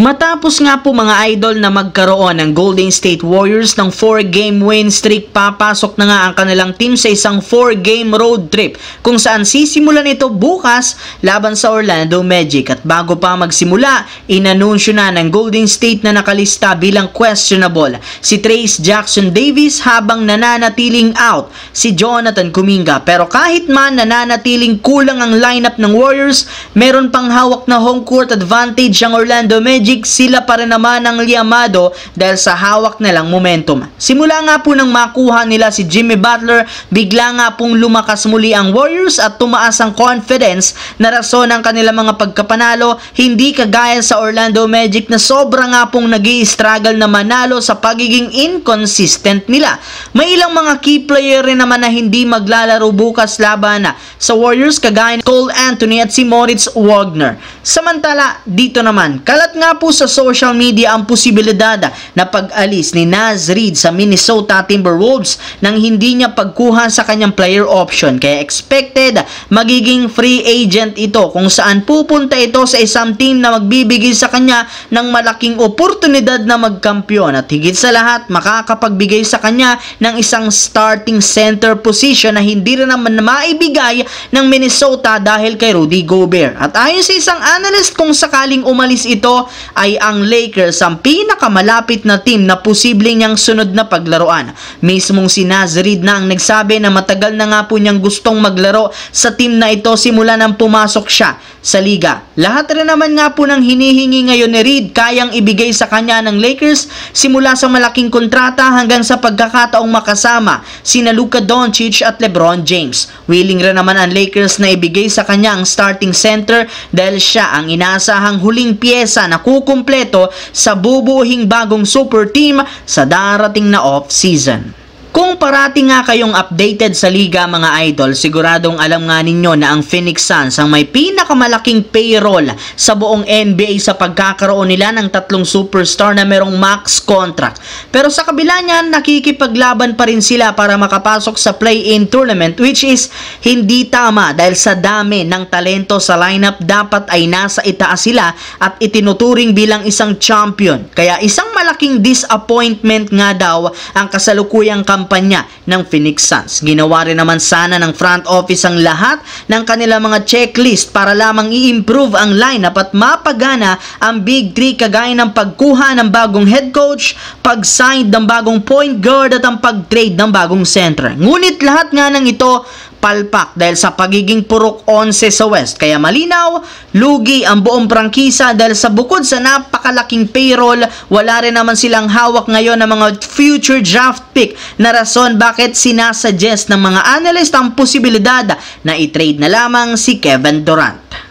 Matapos nga po mga idol na magkaroon ng Golden State Warriors ng 4-game win streak, papasok na nga ang kanilang team sa isang 4-game road trip kung saan sisimulan ito bukas laban sa Orlando Magic. At bago pa magsimula, inanunsyo na ng Golden State na nakalista bilang questionable si Trayce Jackson-Davis habang nananatiling out si Jonathan Kuminga. Pero kahit man nananatiling kulang ang lineup ng Warriors, meron pang hawak na home court advantage ang Orlando Magic. Sila pa rin naman ang liyamado dahil sa hawak nilang momentum. Simula nga po nang makuha nila si Jimmy Butler, bigla nga pong lumakas muli ang Warriors at tumaas ang confidence na rason ng kanilang mga pagkapanalo, hindi kagaya sa Orlando Magic na sobra nga pong nag-i-struggle na manalo sa pagiging inconsistent nila. May ilang mga key player rin naman na hindi maglalaro bukas laban sa Warriors kagaya ni Cole Anthony at si Moritz Wagner. Samantala, dito naman, kalat nga po sa social media ang posibilidad na pag-alis ni Naz Reid sa Minnesota Timberwolves nang hindi niya pagkuha sa kanyang player option. Kaya expected magiging free agent ito kung saan pupunta ito sa isang team na magbibigay sa kanya ng malaking oportunidad na magkampiyon at higit sa lahat makakapagbigay sa kanya ng isang starting center position na hindi rin naman maibigay ng Minnesota dahil kay Rudy Gobert. At ayon sa isang analyst, kung sakaling umalis ito ay ang Lakers ang pinakamalapit na team na posibleng niyang sunod na paglaruan. Mismong si Naz Reid na ang nagsabi na matagal na nga po niyang gustong maglaro sa team na ito simula nang pumasok siya sa liga. Lahat rin naman nga po ng hinihingi ngayon ni Reid kayang ibigay sa kanya ng Lakers, simula sa malaking kontrata hanggang sa pagkakataong makasama sina Luka Doncic at LeBron James. Willing rin naman ang Lakers na ibigay sa kanya ang starting center dahil siya ang inaasahang huling pyesa na kukumpleto sa bubuhing bagong super team sa darating na off-season. Kung parati nga kayong updated sa liga mga idol, siguradong alam nga ninyo na ang Phoenix Suns ang may pinakamalaking payroll sa buong NBA sa pagkakaroon nila ng tatlong superstar na merong max contract. Pero sa kabila niyan, nakikipaglaban pa rin sila para makapasok sa play-in tournament, which is hindi tama dahil sa dami ng talento sa lineup dapat ay nasa itaas sila at itinuturing bilang isang champion. Kaya isang malaking disappointment nga daw ang kasalukuyang kampanya ng Phoenix Suns. Ginawa rin naman sana ng front office ang lahat ng kanilang mga checklist para lamang i-improve ang lineup at mapagana ang Big 3 kagaya ng pagkuha ng bagong head coach, pag-sign ng bagong point guard at ang pag-trade ng bagong center. Ngunit lahat nga ng ito palpak dahil sa pagiging purok 11 sa West. Kaya malinaw, lugi ang buong prangkisa dahil sa bukod sa napakalaking payroll, wala rin naman silang hawak ngayon ng mga future draft pick na rason bakit sinasuggest ng mga analyst ang posibilidad na i-trade na lamang si Kevin Durant.